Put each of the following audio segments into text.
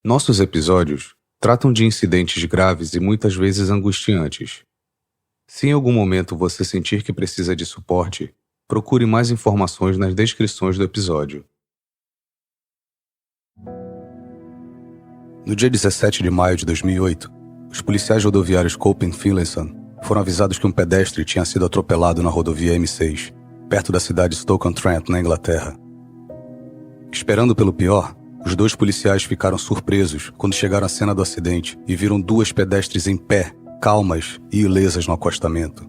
Nossos episódios tratam de incidentes graves e muitas vezes angustiantes. Se em algum momento você sentir que precisa de suporte, procure mais informações nas descrições do episódio. No dia 17 de maio de 2008, os policiais rodoviários Cope e Finlayson foram avisados que um pedestre tinha sido atropelado na rodovia M6, perto da cidade de Stoke-on-Trent, na Inglaterra. Esperando pelo pior, os dois policiais ficaram surpresos quando chegaram à cena do acidente e viram duas pedestres em pé, calmas e ilesas no acostamento.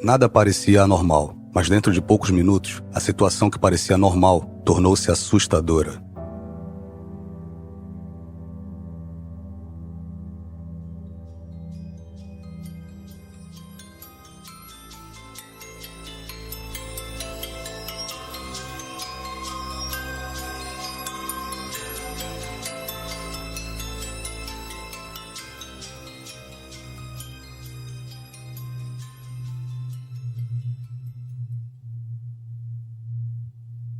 Nada parecia anormal, mas dentro de poucos minutos, a situação que parecia normal tornou-se assustadora.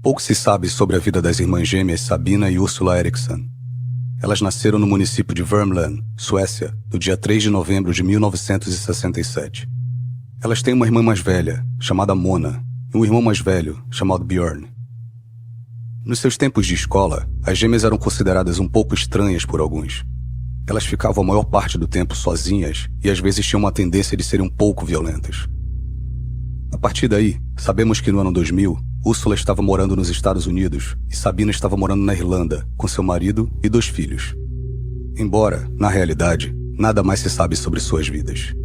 Pouco se sabe sobre a vida das irmãs gêmeas Sabina e Ursula Eriksson. Elas nasceram no município de Värmland, Suécia, no dia 3 de novembro de 1967. Elas têm uma irmã mais velha, chamada Mona, e um irmão mais velho, chamado Björn. Nos seus tempos de escola, as gêmeas eram consideradas um pouco estranhas por alguns. Elas ficavam a maior parte do tempo sozinhas e às vezes tinham uma tendência de serem um pouco violentas. A partir daí, sabemos que no ano 2000, Ursula estava morando nos Estados Unidos e Sabina estava morando na Irlanda, com seu marido e 2 filhos. Embora, na realidade, nada mais se sabe sobre suas vidas.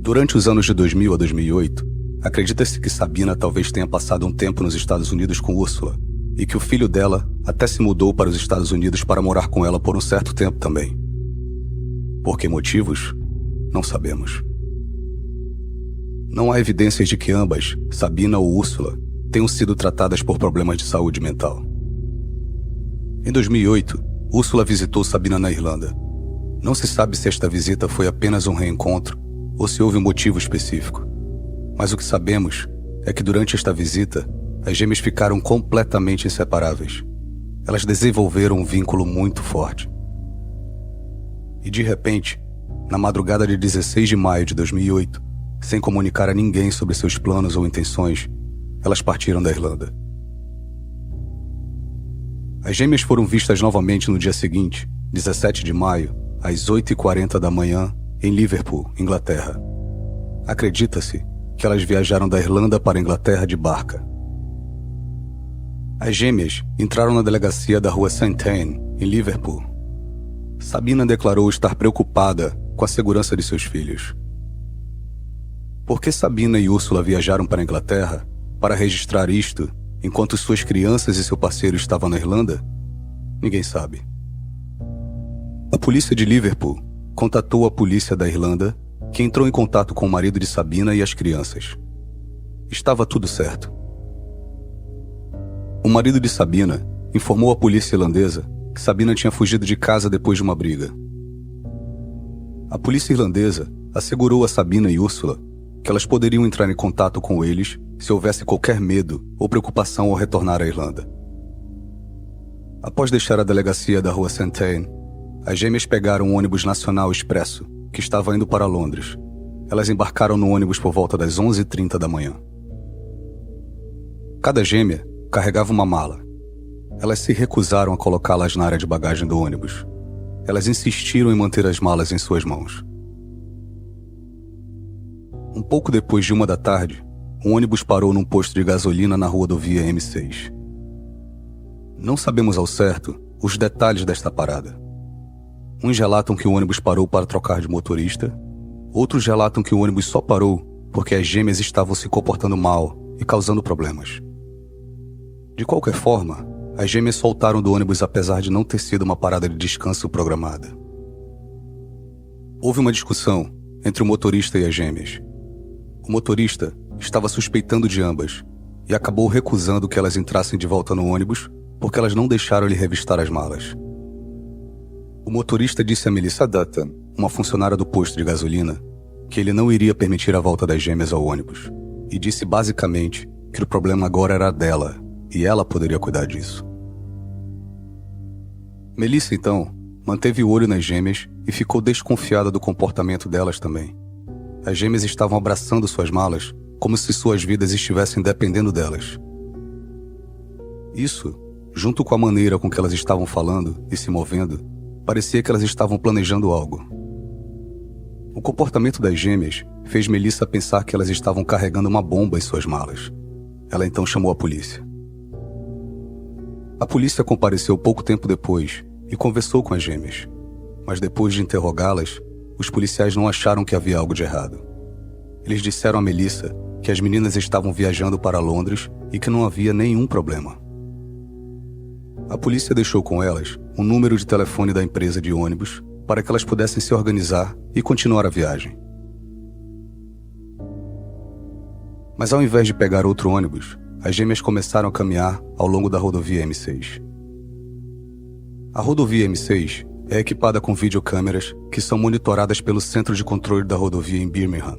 Durante os anos de 2000 a 2008, acredita-se que Sabina talvez tenha passado um tempo nos Estados Unidos com Ursula e que o filho dela até se mudou para os Estados Unidos para morar com ela por um certo tempo também. Por que motivos? Não sabemos. Não há evidências de que ambas, Sabina ou Ursula, tenham sido tratadas por problemas de saúde mental. Em 2008, Ursula visitou Sabina na Irlanda. Não se sabe se esta visita foi apenas um reencontro ou se houve um motivo específico. Mas o que sabemos é que durante esta visita, as gêmeas ficaram completamente inseparáveis. Elas desenvolveram um vínculo muito forte. E de repente, na madrugada de 16 de maio de 2008, sem comunicar a ninguém sobre seus planos ou intenções, elas partiram da Irlanda. As gêmeas foram vistas novamente no dia seguinte, 17 de maio, às 8h40 da manhã, em Liverpool, Inglaterra. Acredita-se que elas viajaram da Irlanda para a Inglaterra de barca. As gêmeas entraram na delegacia da rua St. Anne, em Liverpool. Sabina declarou estar preocupada com a segurança de seus filhos. Por que Sabina e Ursula viajaram para a Inglaterra para registrar isto enquanto suas crianças e seu parceiro estavam na Irlanda? Ninguém sabe. A polícia de Liverpool contatou a polícia da Irlanda, que entrou em contato com o marido de Sabina e as crianças. Estava tudo certo. O marido de Sabina informou à polícia irlandesa que Sabina tinha fugido de casa depois de uma briga. A polícia irlandesa assegurou a Sabina e Ursula que elas poderiam entrar em contato com eles se houvesse qualquer medo ou preocupação ao retornar à Irlanda. Após deixar a delegacia da rua St. Anne, as gêmeas pegaram um ônibus nacional expresso que estava indo para Londres. Elas embarcaram no ônibus por volta das 11h30 da manhã. Cada gêmea carregava uma mala. Elas se recusaram a colocá-las na área de bagagem do ônibus. Elas insistiram em manter as malas em suas mãos. Um pouco depois de 1 da tarde, um ônibus parou num posto de gasolina na rodovia M6. Não sabemos ao certo os detalhes desta parada. Uns relatam que o ônibus parou para trocar de motorista, outros relatam que o ônibus só parou porque as gêmeas estavam se comportando mal e causando problemas. De qualquer forma, as gêmeas soltaram do ônibus apesar de não ter sido uma parada de descanso programada. Houve uma discussão entre o motorista e as gêmeas. O motorista estava suspeitando de ambas e acabou recusando que elas entrassem de volta no ônibus porque elas não deixaram ele revistar as malas. O motorista disse a Melissa Dutton, uma funcionária do posto de gasolina, que ele não iria permitir a volta das gêmeas ao ônibus, e disse basicamente que o problema agora era dela, e ela poderia cuidar disso. Melissa, então, manteve o olho nas gêmeas e ficou desconfiada do comportamento delas também. As gêmeas estavam abraçando suas malas como se suas vidas estivessem dependendo delas. Isso, junto com a maneira com que elas estavam falando e se movendo, parecia que elas estavam planejando algo. O comportamento das gêmeas fez Melissa pensar que elas estavam carregando uma bomba em suas malas. Ela então chamou a polícia. A polícia compareceu pouco tempo depois e conversou com as gêmeas, mas depois de interrogá-las, os policiais não acharam que havia algo de errado. Eles disseram a Melissa que as meninas estavam viajando para Londres e que não havia nenhum problema. A polícia deixou com elas um número de telefone da empresa de ônibus para que elas pudessem se organizar e continuar a viagem. Mas ao invés de pegar outro ônibus, as gêmeas começaram a caminhar ao longo da rodovia M6. A rodovia M6 é equipada com videocâmeras que são monitoradas pelo Centro de Controle da Rodovia em Birmingham.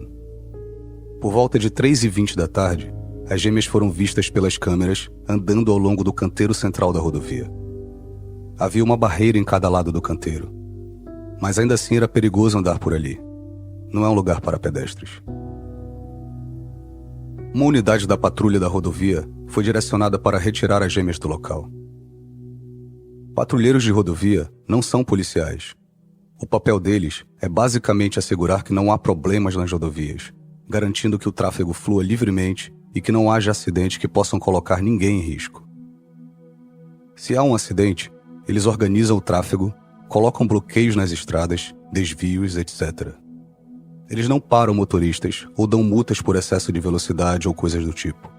Por volta de 3h20 da tarde, as gêmeas foram vistas pelas câmeras andando ao longo do canteiro central da rodovia. Havia uma barreira em cada lado do canteiro, mas ainda assim era perigoso andar por ali. Não é um lugar para pedestres. Uma unidade da patrulha da rodovia foi direcionada para retirar as gêmeas do local. Patrulheiros de rodovia não são policiais. O papel deles é basicamente assegurar que não há problemas nas rodovias, garantindo que o tráfego flua livremente e que não haja acidentes que possam colocar ninguém em risco. Se há um acidente, eles organizam o tráfego, colocam bloqueios nas estradas, desvios, etc. Eles não param motoristas ou dão multas por excesso de velocidade ou coisas do tipo.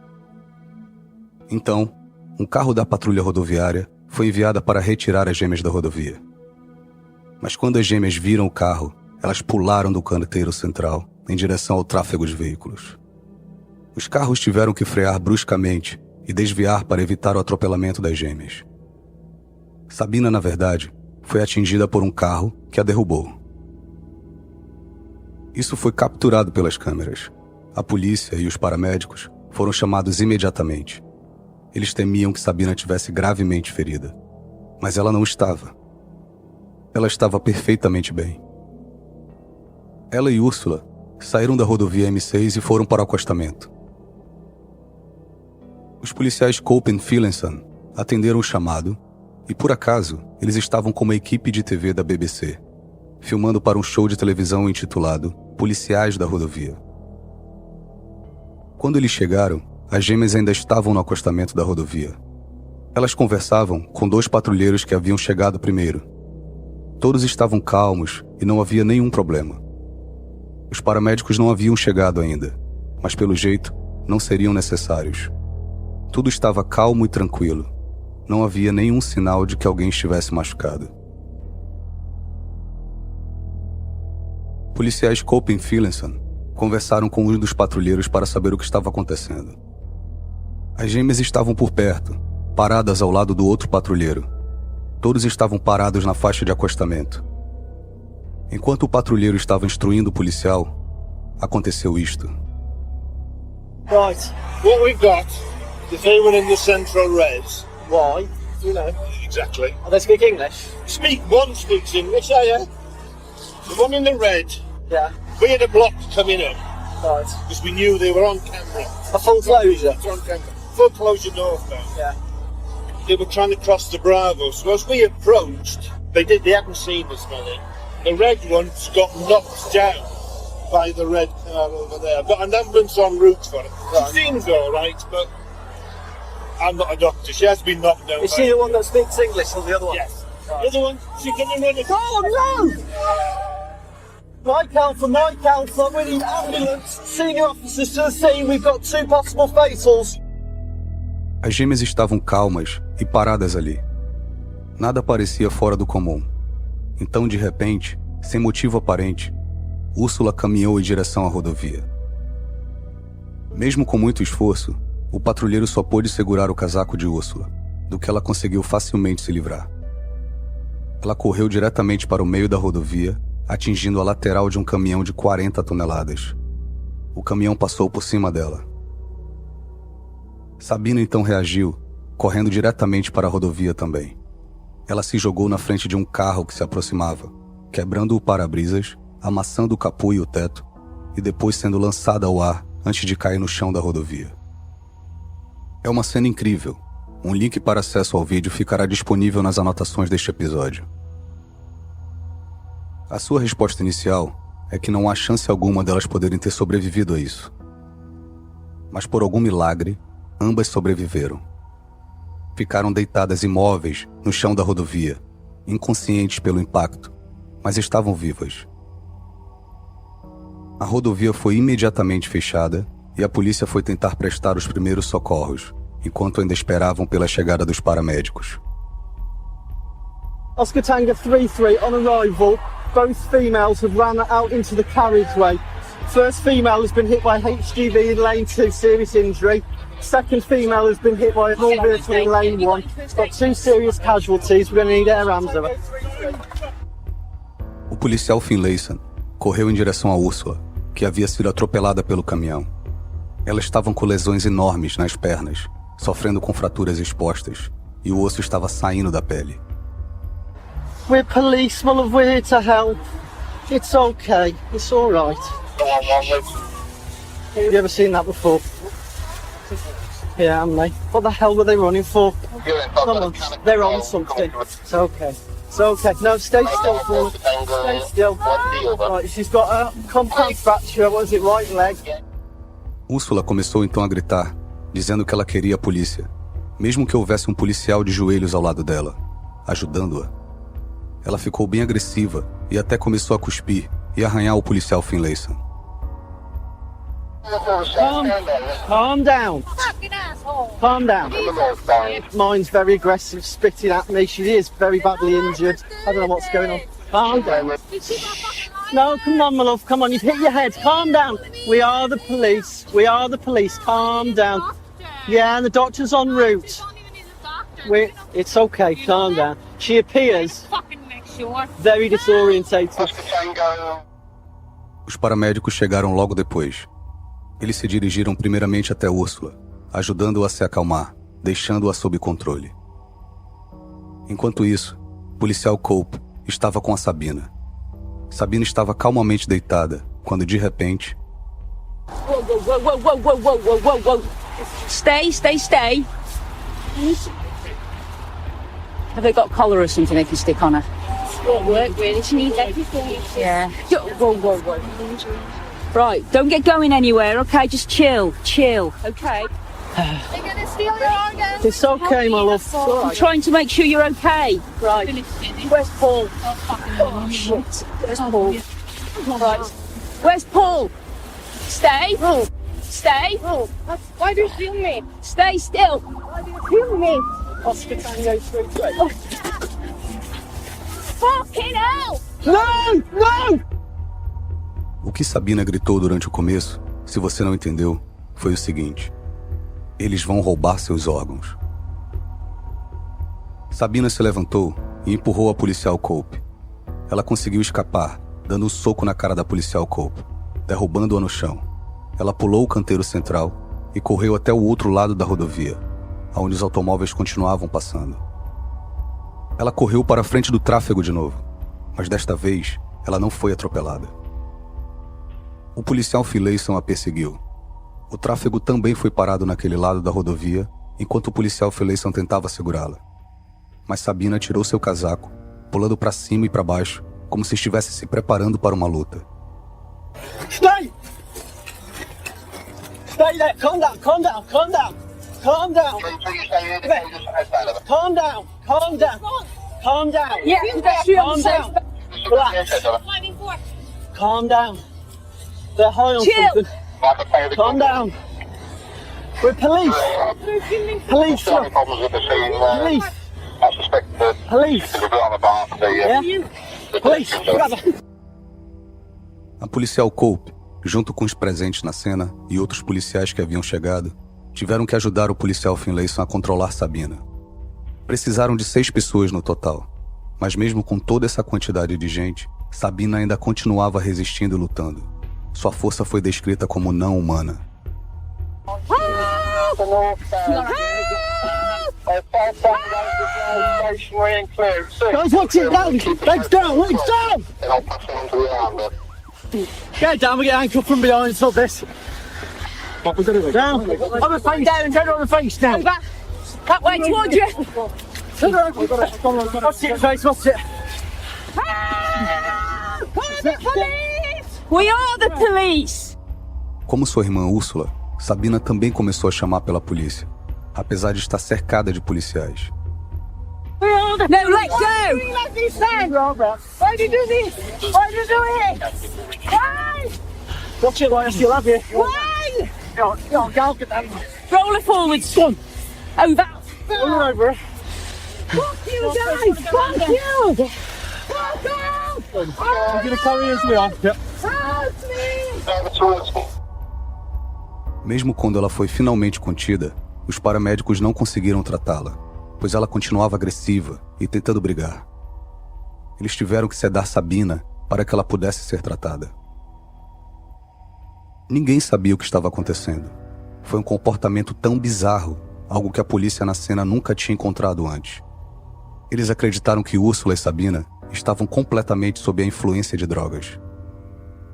Então, um carro da patrulha rodoviária foi enviada para retirar as gêmeas da rodovia. Mas quando as gêmeas viram o carro, elas pularam do canteiro central em direção ao tráfego de veículos. Os carros tiveram que frear bruscamente e desviar para evitar o atropelamento das gêmeas. Sabina, na verdade, foi atingida por um carro que a derrubou. Isso foi capturado pelas câmeras. A polícia e os paramédicos foram chamados imediatamente. Eles temiam que Sabina tivesse gravemente ferida, mas ela não estava. Ela estava perfeitamente bem. Ela e Úrsula saíram da rodovia M6 e foram para o acostamento. Os policiais Cope e Phillinson atenderam o chamado e, por acaso, eles estavam com uma equipe de TV da BBC, filmando para um show de televisão intitulado Policiais da Rodovia. Quando eles chegaram, as gêmeas ainda estavam no acostamento da rodovia. Elas conversavam com 2 patrulheiros que haviam chegado primeiro. Todos estavam calmos e não havia nenhum problema. Os paramédicos não haviam chegado ainda, mas pelo jeito não seriam necessários. Tudo estava calmo e tranquilo. Não havia nenhum sinal de que alguém estivesse machucado. Policiais Cope e Phillinson conversaram com um dos patrulheiros para saber o que estava acontecendo. As gêmeas estavam por perto, paradas ao lado do outro patrulheiro. Todos estavam parados na faixa de acostamento. Enquanto o patrulheiro estava instruindo o policial, aconteceu isto. Right, what we've got is they were in the central res. Why? You know. Exactly. Oh, they speak English? One speaks English, yeah. The one in the red, Yeah. we had a block coming up Right. because we knew they were on camera. A full closure? It's on camera. Full closure northbound. Yeah. They were trying to cross the Bravo, so as we approached, they hadn't seen us, many. The red one's got knocked down by the red car over there. I've got an ambulance en route for it. Right. She seems alright, but I'm not a doctor. She has been knocked down. Is by she the one that speaks English or the other one? Yes. Right. The other one, she couldn't run it. Oh no! My council, we need ambulance, senior officers to the scene, we've got 2 possible fatals. As gêmeas estavam calmas e paradas ali. Nada parecia fora do comum. Então, de repente, sem motivo aparente, Úrsula caminhou em direção à rodovia. Mesmo com muito esforço, o patrulheiro só pôde segurar o casaco de Úrsula, do que ela conseguiu facilmente se livrar. Ela correu diretamente para o meio da rodovia, atingindo a lateral de um caminhão de 40 toneladas. O caminhão passou por cima dela. Sabina então reagiu, correndo diretamente para a rodovia também. Ela se jogou na frente de um carro que se aproximava, quebrando o para-brisas, amassando o capô e o teto, e depois sendo lançada ao ar antes de cair no chão da rodovia. É uma cena incrível. Um link para acesso ao vídeo ficará disponível nas anotações deste episódio. A sua resposta inicial é que não há chance alguma delas poderem ter sobrevivido a isso. Mas por algum milagre, ambas sobreviveram. Ficaram deitadas imóveis no chão da rodovia, inconscientes pelo impacto, mas estavam vivas. A rodovia foi imediatamente fechada e a polícia foi tentar prestar os primeiros socorros, enquanto ainda esperavam pela chegada dos paramédicos. Oscar Tango 33 on arrival. Both females have run out into the carriageway. First female has been hit by HGV in lane 2, serious injury. Second female has been hit by a small vehicle in lane 1. Got 2 serious casualties. We're going to need air ambulance. O policial Finlayson correu em direção a Úrsula, que havia sido atropelada pelo caminhão. Elas estavam com lesões enormes nas pernas, sofrendo com fraturas expostas, e o osso estava saindo da pele. We're police, my love. We're here to help. It's okay. It's all right. Have you ever seen that before? Yeah, haven't they? What the hell were they running for? Come on, they're on something. It's okay. It's okay. No, stay still for me. Stay still. Right, she's got a compound fracture. What is it, right leg? Úrsula começou então a gritar, dizendo que ela queria a polícia, mesmo que houvesse um policial de joelhos ao lado dela, ajudando-a. Ela ficou bem agressiva e até começou a cuspir e arranhar o policial Finlayson. Calm down. Calm down. Mine's very aggressive, spitting at me. She is very badly injured. I don't know what's going on. Calm down. No, come on, my love. Come on, you've hit your head. Calm down. We are the police. We are the police. Calm down. Yeah, and the doctor's en route. It's okay. Calm down. She appears very disorientated. Os paramédicos chegaram logo depois. Eles se dirigiram primeiramente até Úrsula, ajudando-a a se acalmar, deixando-a sob controle. Enquanto isso, o policial Cope estava com a Sabina. Sabina estava calmamente deitada, quando de repente... Whoa. Stay. Have they got a collar or something they can stick on her? Won't work really, she needs everything. Yeah. Whoa. Right, don't get going anywhere, okay? Just chill, okay? They're gonna steal your organs. It's okay, my love. It's all I'm right. trying to make sure you're okay. Right. Where's Paul? Oh, shit. Where's Paul? Right. Where's Paul? Stay. Stay. Why do you film me? Stay still. Why do you film me? Oscar Tango 33. Oh. Fucking hell! No! O que Sabina gritou durante o começo, se você não entendeu, foi o seguinte: eles vão roubar seus órgãos. Sabina se levantou e empurrou a policial Cope. Ela conseguiu escapar, dando um soco na cara da policial Cope, derrubando-a no chão. Ela pulou o canteiro central e correu até o outro lado da rodovia, onde os automóveis continuavam passando. Ela correu para a frente do tráfego de novo, mas desta vez ela não foi atropelada. O policial Finlayson a perseguiu. O tráfego também foi parado naquele lado da rodovia, enquanto o policial Finlayson tentava segurá-la. Mas Sabina tirou seu casaco, pulando para cima e para baixo, como se estivesse se preparando para uma luta. Stay! Stay there! Calm down! Calm down! Calm down! Calm down! Calm down! Calm down! Calm down! Yeah, Calm down! Relax! Calm down! They're high on Chill. something. Calm down! We're police! Police! Look. Police! Police! Yeah? Police! Grab A policial Cope, junto com os presentes na cena e outros policiais que haviam chegado, tiveram que ajudar o policial Finlayson a controlar Sabina. Precisaram de 6 pessoas no total. Mas mesmo com toda essa quantidade de gente, Sabina ainda continuava resistindo e lutando. Sua força foi descrita como não humana. Guys, watch it down! Legs down! Legs down! Get down, we get ankle from behind, it's not this. What we're gonna do? Down! On the face! Down! Turn on the face now! That way towards you. Turn around! Watch it, face, watch it! We are the police. Como sua irmã Úrsula, Sabina também começou a chamar pela polícia, apesar de estar cercada de policiais. No, let go! Let me stand, Robert. Why do you do this? Why do you do it? Why? Watch it, like I still have you. Why? Go, get down. Roll her forwards. Go on. Over. Roll her over. Fuck you guys! Fuck you! Fuck off! I'm gonna carry as we are. Yep. Help me! Mesmo quando ela foi finalmente contida, os paramédicos não conseguiram tratá-la, pois ela continuava agressiva e tentando brigar. Eles tiveram que sedar Sabina para que ela pudesse ser tratada. Ninguém sabia o que estava acontecendo. Foi um comportamento tão bizarro, algo que a polícia na cena nunca tinha encontrado antes. Eles acreditaram que Úrsula e Sabina estavam completamente sob a influência de drogas.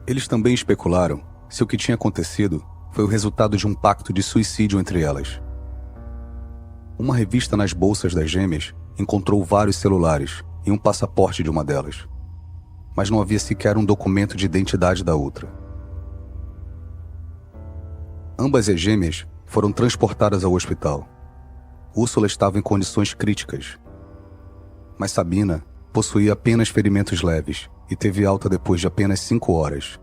Eles também especularam se o que tinha acontecido foi o resultado de um pacto de suicídio entre elas. Uma revista nas bolsas das gêmeas encontrou vários celulares e um passaporte de uma delas, mas não havia sequer um documento de identidade da outra. Ambas as gêmeas foram transportadas ao hospital. Úrsula estava em condições críticas, mas Sabina possuía apenas ferimentos leves e teve alta depois de apenas 5 horas.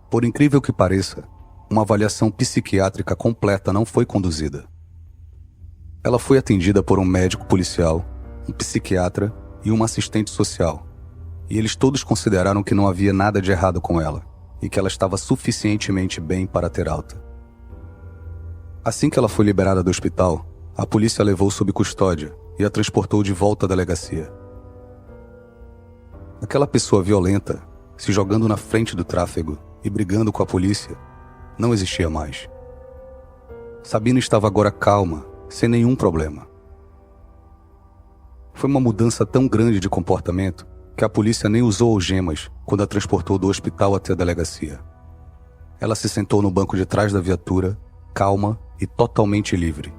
Por incrível que pareça, uma avaliação psiquiátrica completa não foi conduzida. Ela foi atendida por um médico policial, um psiquiatra e uma assistente social, e eles todos consideraram que não havia nada de errado com ela e que ela estava suficientemente bem para ter alta. Assim que ela foi liberada do hospital, a polícia a levou sob custódia e a transportou de volta à delegacia. Aquela pessoa violenta, se jogando na frente do tráfego e brigando com a polícia, não existia mais. Sabina estava agora calma, sem nenhum problema. Foi uma mudança tão grande de comportamento que a polícia nem usou algemas quando a transportou do hospital até a delegacia. Ela se sentou no banco de trás da viatura, calma e totalmente livre.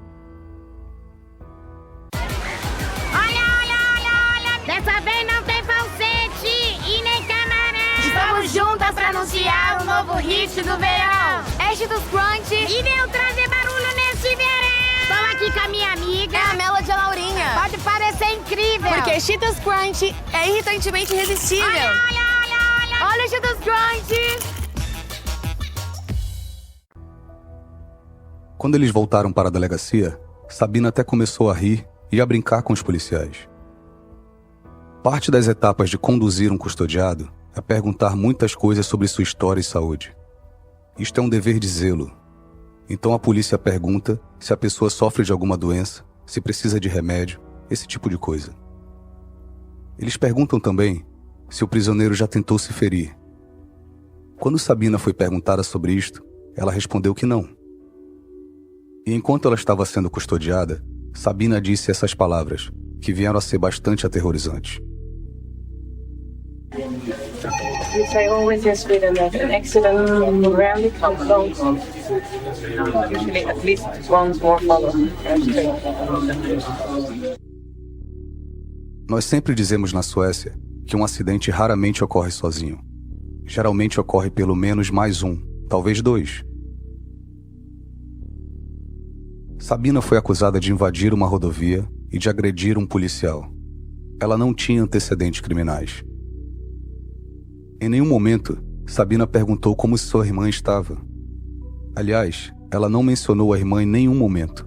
Dessa vez não tem falsete e nem camarão. Estamos juntas pra anunciar o novo hit do verão. Cheetos Crunch e veio trazer barulho nesse verão. Estou aqui com a minha amiga, a Melody Laurinha. Pode parecer incrível, porque Cheetos Crunch é irritantemente irresistível. Olha o Cheetos Crunch. Quando eles voltaram para a delegacia, Sabina até começou a rir e a brincar com os policiais. Parte das etapas de conduzir um custodiado é perguntar muitas coisas sobre sua história e saúde. Isto é um dever de zelo. Então a polícia pergunta se a pessoa sofre de alguma doença, se precisa de remédio, esse tipo de coisa. Eles perguntam também se o prisioneiro já tentou se ferir. Quando Sabina foi perguntada sobre isto, ela respondeu que não. E enquanto ela estava sendo custodiada, Sabina disse essas palavras, que vieram a ser bastante aterrorizantes. I always just with an accident rarely comes close. Usually at least once more follow. Nós sempre dizemos na Suécia que um acidente raramente ocorre sozinho. Geralmente ocorre pelo menos mais um, talvez 2. Sabina foi acusada de invadir uma rodovia e de agredir um policial. Ela não tinha antecedentes criminais. Em nenhum momento, Sabina perguntou como sua irmã estava. Aliás, ela não mencionou a irmã em nenhum momento.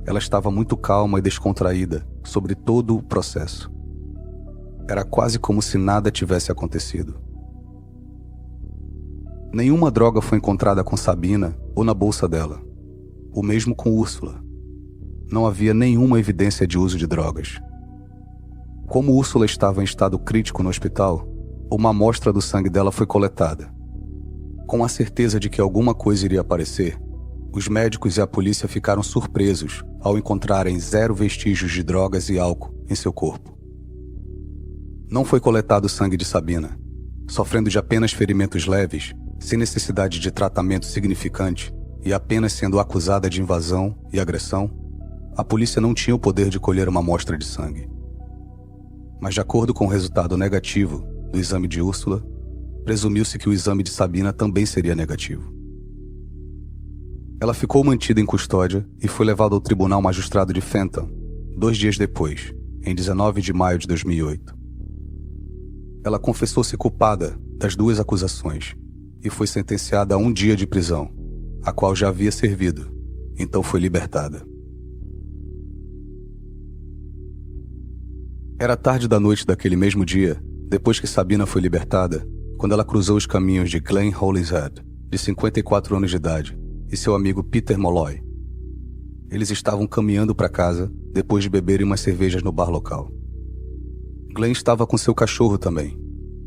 Ela estava muito calma e descontraída sobre todo o processo. Era quase como se nada tivesse acontecido. Nenhuma droga foi encontrada com Sabina ou na bolsa dela. O mesmo com Úrsula. Não havia nenhuma evidência de uso de drogas. Como Úrsula estava em estado crítico no hospital, uma amostra do sangue dela foi coletada. Com a certeza de que alguma coisa iria aparecer, os médicos e a polícia ficaram surpresos ao encontrarem 0 vestígios de drogas e álcool em seu corpo. Não foi coletado o sangue de Sabina. Sofrendo de apenas ferimentos leves, sem necessidade de tratamento significante e apenas sendo acusada de invasão e agressão, a polícia não tinha o poder de colher uma amostra de sangue. Mas de acordo com o resultado negativo do exame de Úrsula, presumiu-se que o exame de Sabina também seria negativo. Ela ficou mantida em custódia e foi levada ao Tribunal Magistrado de Fenton 2 dias depois, em 19 de maio de 2008. Ela confessou-se culpada das 2 acusações e foi sentenciada a 1 dia de prisão, a qual já havia servido, então foi libertada. Era tarde da noite daquele mesmo dia, depois que Sabina foi libertada, quando ela cruzou os caminhos de Glenn Holyhead, de 54 anos de idade, e seu amigo Peter Molloy. Eles estavam caminhando para casa depois de beberem umas cervejas no bar local. Glenn estava com seu cachorro também.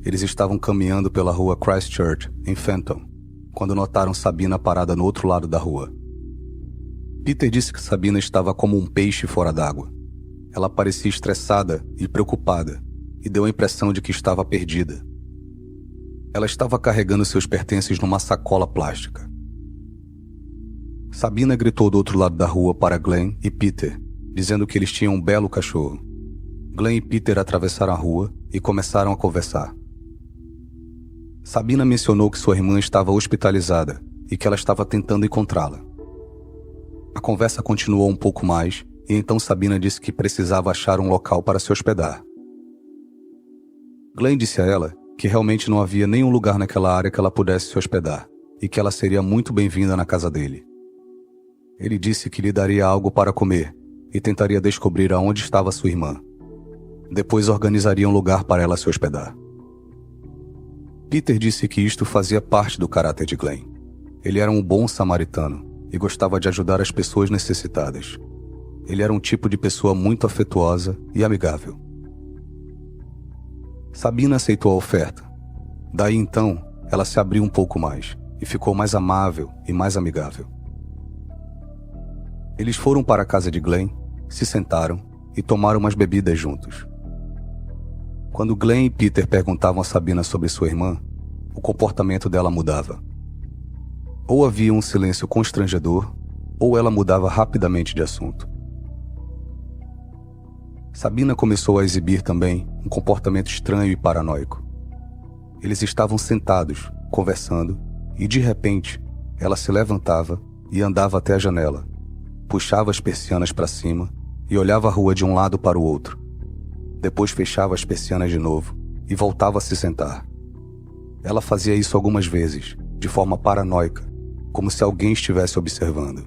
Eles estavam caminhando pela rua Christchurch, em Fenton, quando notaram Sabina parada no outro lado da rua. Peter disse que Sabina estava como um peixe fora d'água. Ela parecia estressada e preocupada, e deu a impressão de que estava perdida. Ela estava carregando seus pertences numa sacola plástica. Sabina gritou do outro lado da rua para Glenn e Peter, dizendo que eles tinham um belo cachorro. Glenn e Peter atravessaram a rua e começaram a conversar. Sabina mencionou que sua irmã estava hospitalizada e que ela estava tentando encontrá-la. A conversa continuou um pouco mais e então Sabina disse que precisava achar um local para se hospedar. Glenn disse a ela que realmente não havia nenhum lugar naquela área que ela pudesse se hospedar e que ela seria muito bem-vinda na casa dele. Ele disse que lhe daria algo para comer e tentaria descobrir aonde estava sua irmã. Depois organizaria um lugar para ela se hospedar. Peter disse que isto fazia parte do caráter de Glenn. Ele era um bom samaritano e gostava de ajudar as pessoas necessitadas. Ele era um tipo de pessoa muito afetuosa e amigável. Sabina aceitou a oferta. Daí então, ela se abriu um pouco mais e ficou mais amável e mais amigável. Eles foram para a casa de Glenn, se sentaram e tomaram umas bebidas juntos. Quando Glenn e Peter perguntavam a Sabina sobre sua irmã, o comportamento dela mudava. Ou havia um silêncio constrangedor, ou ela mudava rapidamente de assunto. Sabina começou a exibir também um comportamento estranho e paranoico. Eles estavam sentados, conversando, e de repente, ela se levantava e andava até a janela, puxava as persianas para cima e olhava a rua de um lado para o outro. Depois fechava as persianas de novo e voltava a se sentar. Ela fazia isso algumas vezes, de forma paranoica, como se alguém estivesse observando.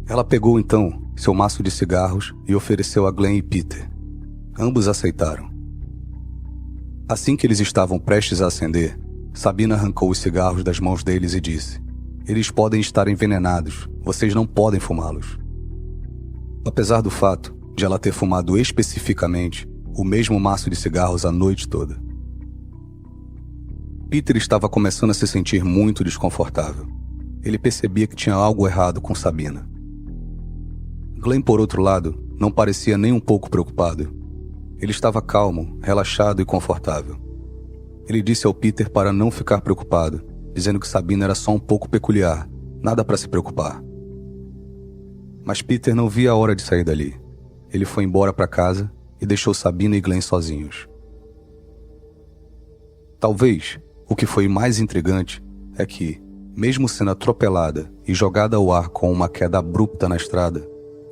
Ela pegou então seu maço de cigarros e ofereceu a Glenn e Peter. Ambos aceitaram. Assim que eles estavam prestes a acender, Sabina arrancou os cigarros das mãos deles e disse: "Eles podem estar envenenados, vocês não podem fumá-los." Apesar do fato de ela ter fumado especificamente o mesmo maço de cigarros a noite toda. Peter estava começando a se sentir muito desconfortável. Ele percebia que tinha algo errado com Sabina. Glenn, por outro lado, não parecia nem um pouco preocupado. Ele estava calmo, relaxado e confortável. Ele disse ao Peter para não ficar preocupado, dizendo que Sabina era só um pouco peculiar, nada para se preocupar. Mas Peter não via a hora de sair dali. Ele foi embora para casa e deixou Sabina e Glenn sozinhos. Talvez o que foi mais intrigante é que, mesmo sendo atropelada e jogada ao ar com uma queda abrupta na estrada,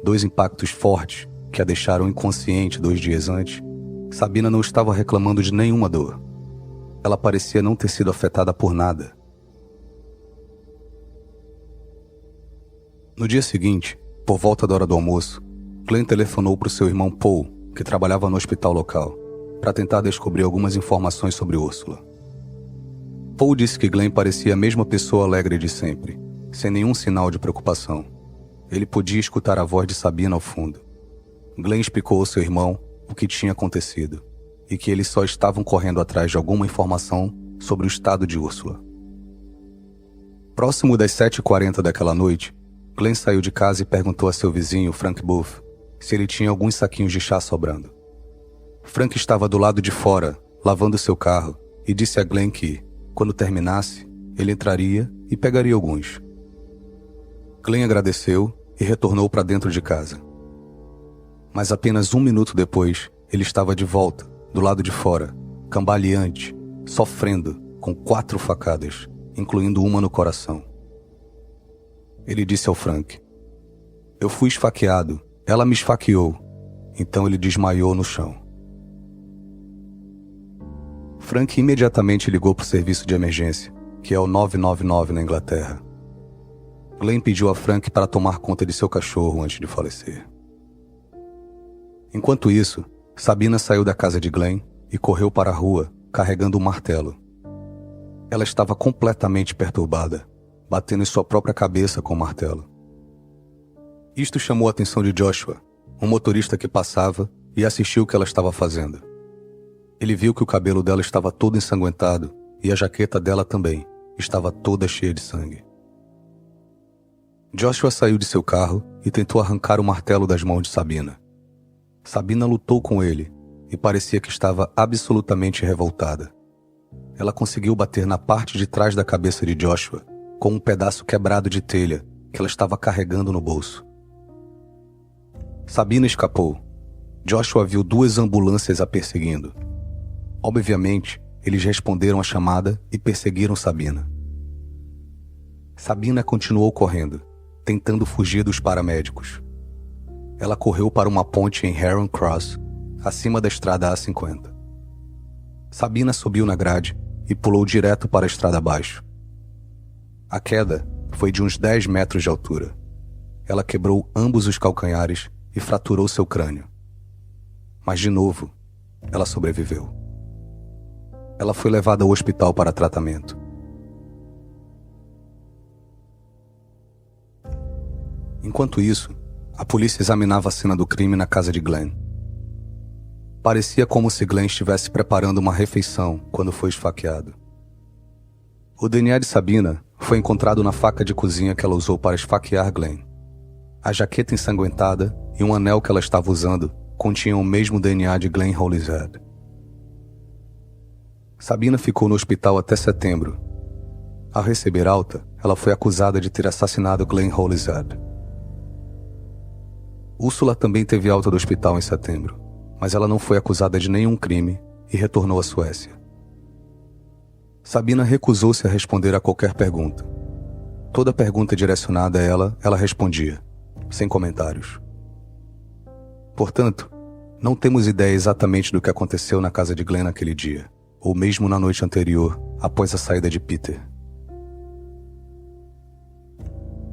2 impactos fortes que a deixaram inconsciente 2 dias antes, Sabina não estava reclamando de nenhuma dor. Ela parecia não ter sido afetada por nada. No dia seguinte, por volta da hora do almoço, Glenn telefonou para o seu irmão Paul, que trabalhava no hospital local, para tentar descobrir algumas informações sobre Úrsula. Paul disse que Glenn parecia a mesma pessoa alegre de sempre, sem nenhum sinal de preocupação. Ele podia escutar a voz de Sabina ao fundo. Glenn explicou ao seu irmão o que tinha acontecido e que eles só estavam correndo atrás de alguma informação sobre o estado de Úrsula. Próximo das 7h40 daquela noite, Glenn saiu de casa e perguntou a seu vizinho, Frank Booth, se ele tinha alguns saquinhos de chá sobrando. Frank estava do lado de fora, lavando seu carro, e disse a Glenn que, quando terminasse, ele entraria e pegaria alguns. Glenn agradeceu e retornou para dentro de casa. Mas apenas 1 minuto depois, ele estava de volta, do lado de fora, cambaleante, sofrendo, com 4 facadas, incluindo uma no coração. Ele disse ao Frank: "Eu fui esfaqueado, ela me esfaqueou." Então ele desmaiou no chão. Frank imediatamente ligou para o serviço de emergência, que é o 999 na Inglaterra. Glenn pediu a Frank para tomar conta de seu cachorro antes de falecer. Enquanto isso, Sabina saiu da casa de Glenn e correu para a rua, carregando um martelo. Ela estava completamente perturbada, batendo em sua própria cabeça com o martelo. Isto chamou a atenção de Joshua, um motorista que passava e assistiu o que ela estava fazendo. Ele viu que o cabelo dela estava todo ensanguentado e a jaqueta dela também estava toda cheia de sangue. Joshua saiu de seu carro e tentou arrancar o martelo das mãos de Sabina. Sabina lutou com ele e parecia que estava absolutamente revoltada. Ela conseguiu bater na parte de trás da cabeça de Joshua com um pedaço quebrado de telha que ela estava carregando no bolso. Sabina escapou. Joshua viu 2 ambulâncias a perseguindo. Obviamente, eles responderam à chamada e perseguiram Sabina. Sabina continuou correndo, tentando fugir dos paramédicos. Ela correu para uma ponte em Heron Cross, acima da estrada A50. Sabina subiu na grade e pulou direto para a estrada abaixo. A queda foi de uns 10 metros de altura. Ela quebrou ambos os calcanhares e fraturou seu crânio. Mas, de novo, ela sobreviveu. Ela foi levada ao hospital para tratamento. Enquanto isso, a polícia examinava a cena do crime na casa de Glenn. Parecia como se Glenn estivesse preparando uma refeição quando foi esfaqueado. O DNA de Sabina foi encontrado na faca de cozinha que ela usou para esfaquear Glenn. A jaqueta ensanguentada e um anel que ela estava usando continham o mesmo DNA de Glenn Holyhead. Sabina ficou no hospital até setembro. Ao receber alta, ela foi acusada de ter assassinado Glenn Holyhead. Úrsula também teve alta do hospital em setembro, mas ela não foi acusada de nenhum crime e retornou à Suécia. Sabina recusou-se a responder a qualquer pergunta. Toda pergunta direcionada a ela respondia, sem comentários. Portanto, não temos ideia exatamente do que aconteceu na casa de Glenn naquele dia, ou mesmo na noite anterior, após a saída de Peter.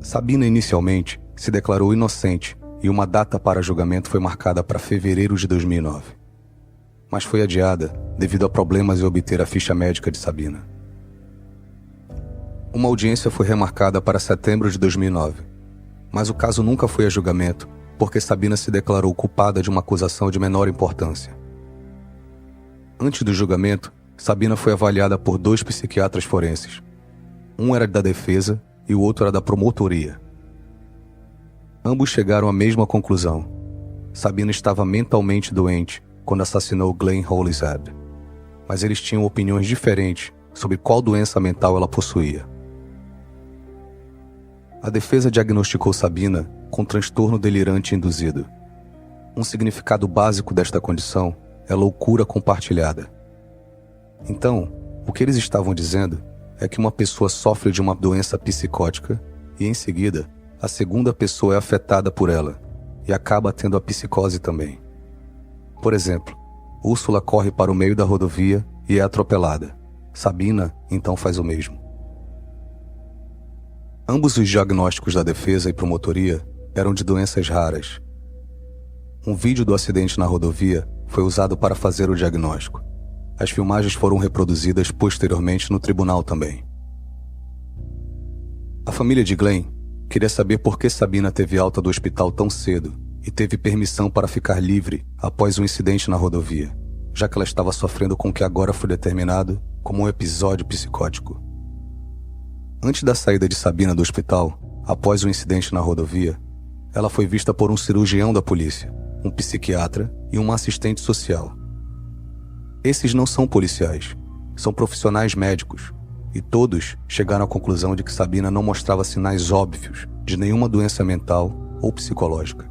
Sabina inicialmente se declarou inocente e uma data para julgamento foi marcada para fevereiro de 2009. Mas foi adiada devido a problemas em obter a ficha médica de Sabina. Uma audiência foi remarcada para setembro de 2009, mas o caso nunca foi a julgamento porque Sabina se declarou culpada de uma acusação de menor importância. Antes do julgamento, Sabina foi avaliada por 2 psiquiatras forenses. Um era da defesa e o outro era da promotoria. Ambos chegaram à mesma conclusão. Sabina estava mentalmente doente quando assassinou Glenn Holyhead, mas eles tinham opiniões diferentes sobre qual doença mental ela possuía. A defesa diagnosticou Sabina com transtorno delirante induzido. Um significado básico desta condição é loucura compartilhada. Então, o que eles estavam dizendo é que uma pessoa sofre de uma doença psicótica e, em seguida, a segunda pessoa é afetada por ela e acaba tendo a psicose também. Por exemplo, Úrsula corre para o meio da rodovia e é atropelada. Sabina, então, faz o mesmo. Ambos os diagnósticos da defesa e promotoria eram de doenças raras. Um vídeo do acidente na rodovia foi usado para fazer o diagnóstico. As filmagens foram reproduzidas posteriormente no tribunal também. A família de Glenn queria saber por que Sabina teve alta do hospital tão cedo e teve permissão para ficar livre após um incidente na rodovia, já que ela estava sofrendo com o que agora foi determinado como um episódio psicótico. Antes da saída de Sabina do hospital, após o incidente na rodovia, ela foi vista por um cirurgião da polícia, um psiquiatra e uma assistente social. Esses não são policiais, são profissionais médicos, e todos chegaram à conclusão de que Sabina não mostrava sinais óbvios de nenhuma doença mental ou psicológica.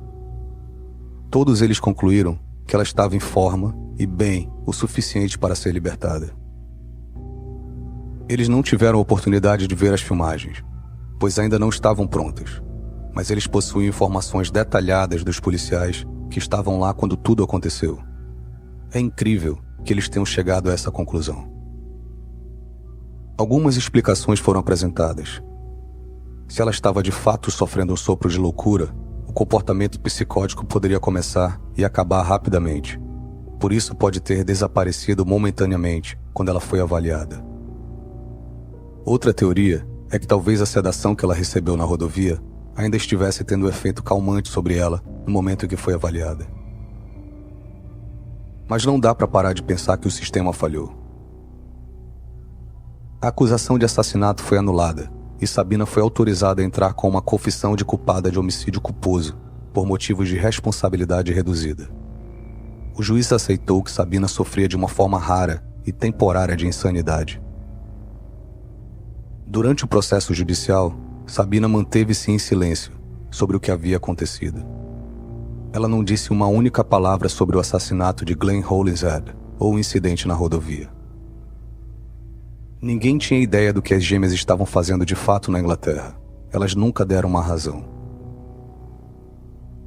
Todos eles concluíram que ela estava em forma e bem o suficiente para ser libertada. Eles não tiveram a oportunidade de ver as filmagens, pois ainda não estavam prontas, mas eles possuíam informações detalhadas dos policiais que estavam lá quando tudo aconteceu. É incrível que eles tenham chegado a essa conclusão. Algumas explicações foram apresentadas. Se ela estava de fato sofrendo um sopro de loucura, o comportamento psicótico poderia começar e acabar rapidamente. Por isso pode ter desaparecido momentaneamente quando ela foi avaliada. Outra teoria é que talvez a sedação que ela recebeu na rodovia ainda estivesse tendo um efeito calmante sobre ela no momento em que foi avaliada. Mas não dá para parar de pensar que o sistema falhou. A acusação de assassinato foi anulada e Sabina foi autorizada a entrar com uma confissão de culpada de homicídio culposo por motivos de responsabilidade reduzida. O juiz aceitou que Sabina sofria de uma forma rara e temporária de insanidade. Durante o processo judicial, Sabina manteve-se em silêncio sobre o que havia acontecido. Ela não disse uma única palavra sobre o assassinato de Glenn Hollinshead ou o incidente na rodovia. Ninguém tinha ideia do que as gêmeas estavam fazendo de fato na Inglaterra. Elas nunca deram uma razão.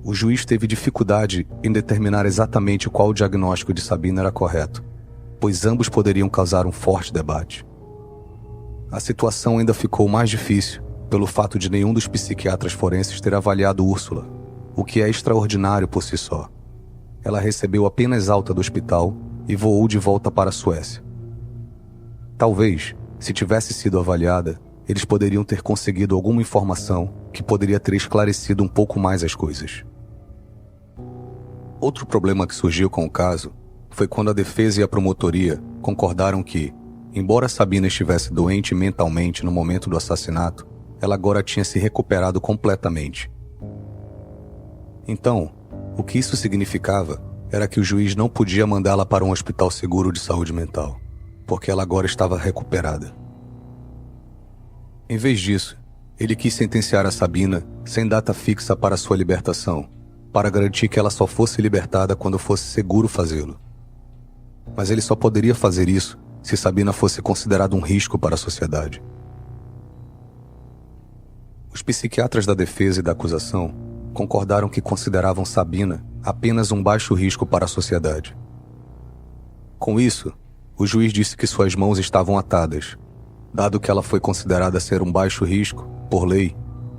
O juiz teve dificuldade em determinar exatamente qual diagnóstico de Sabina era correto, pois ambos poderiam causar um forte debate. A situação ainda ficou mais difícil pelo fato de nenhum dos psiquiatras forenses ter avaliado Úrsula, o que é extraordinário por si só. Ela recebeu apenas alta do hospital e voou de volta para a Suécia. Talvez, se tivesse sido avaliada, eles poderiam ter conseguido alguma informação que poderia ter esclarecido um pouco mais as coisas. Outro problema que surgiu com o caso foi quando a defesa e a promotoria concordaram que, embora Sabina estivesse doente mentalmente no momento do assassinato, ela agora tinha se recuperado completamente. Então, o que isso significava era que o juiz não podia mandá-la para um hospital seguro de saúde mental, porque ela agora estava recuperada. Em vez disso, ele quis sentenciar a Sabina sem data fixa para sua libertação, para garantir que ela só fosse libertada quando fosse seguro fazê-lo. Mas ele só poderia fazer isso se Sabina fosse considerada um risco para a sociedade. Os psiquiatras da defesa e da acusação concordaram que consideravam Sabina apenas um baixo risco para a sociedade. Com isso, o juiz disse que suas mãos estavam atadas. Dado que ela foi considerada ser um baixo risco, por lei,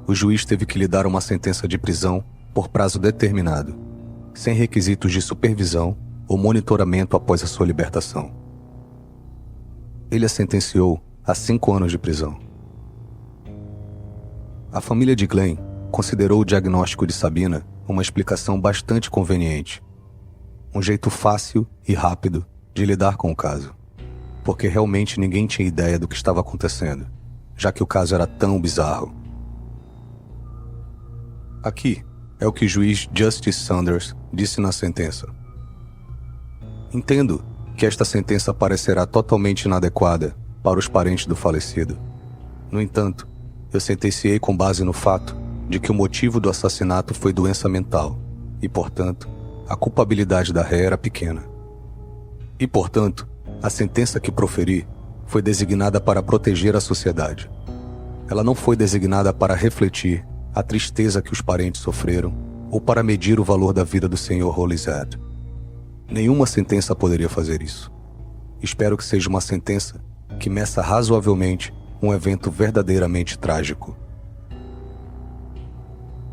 o juiz teve que lhe dar uma sentença de prisão por prazo determinado, sem requisitos de supervisão ou monitoramento após a sua libertação. Ele a sentenciou a 5 anos de prisão. A família de Glenn considerou o diagnóstico de Sabina uma explicação bastante conveniente, um jeito fácil e rápido de lidar com o caso, porque realmente ninguém tinha ideia do que estava acontecendo, já que o caso era tão bizarro. Aqui é o que o juiz Justice Sanders disse na sentença. Entendo que esta sentença parecerá totalmente inadequada para os parentes do falecido. No entanto, eu sentenciei com base no fato de que o motivo do assassinato foi doença mental e, portanto, a culpabilidade da ré era pequena. E, portanto, a sentença que proferi foi designada para proteger a sociedade. Ela não foi designada para refletir a tristeza que os parentes sofreram ou para medir o valor da vida do Sr. Hollinshead. Nenhuma sentença poderia fazer isso. Espero que seja uma sentença que meça razoavelmente um evento verdadeiramente trágico.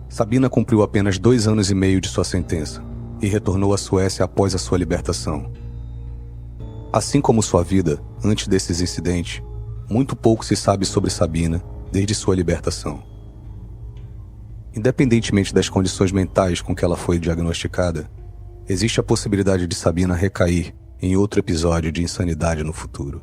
Sabina cumpriu apenas 2 anos e meio de sua sentença e retornou à Suécia após a sua libertação. Assim como sua vida antes desses incidentes, muito pouco se sabe sobre Sabina desde sua libertação. Independentemente das condições mentais com que ela foi diagnosticada, existe a possibilidade de Sabina recair em outro episódio de insanidade no futuro.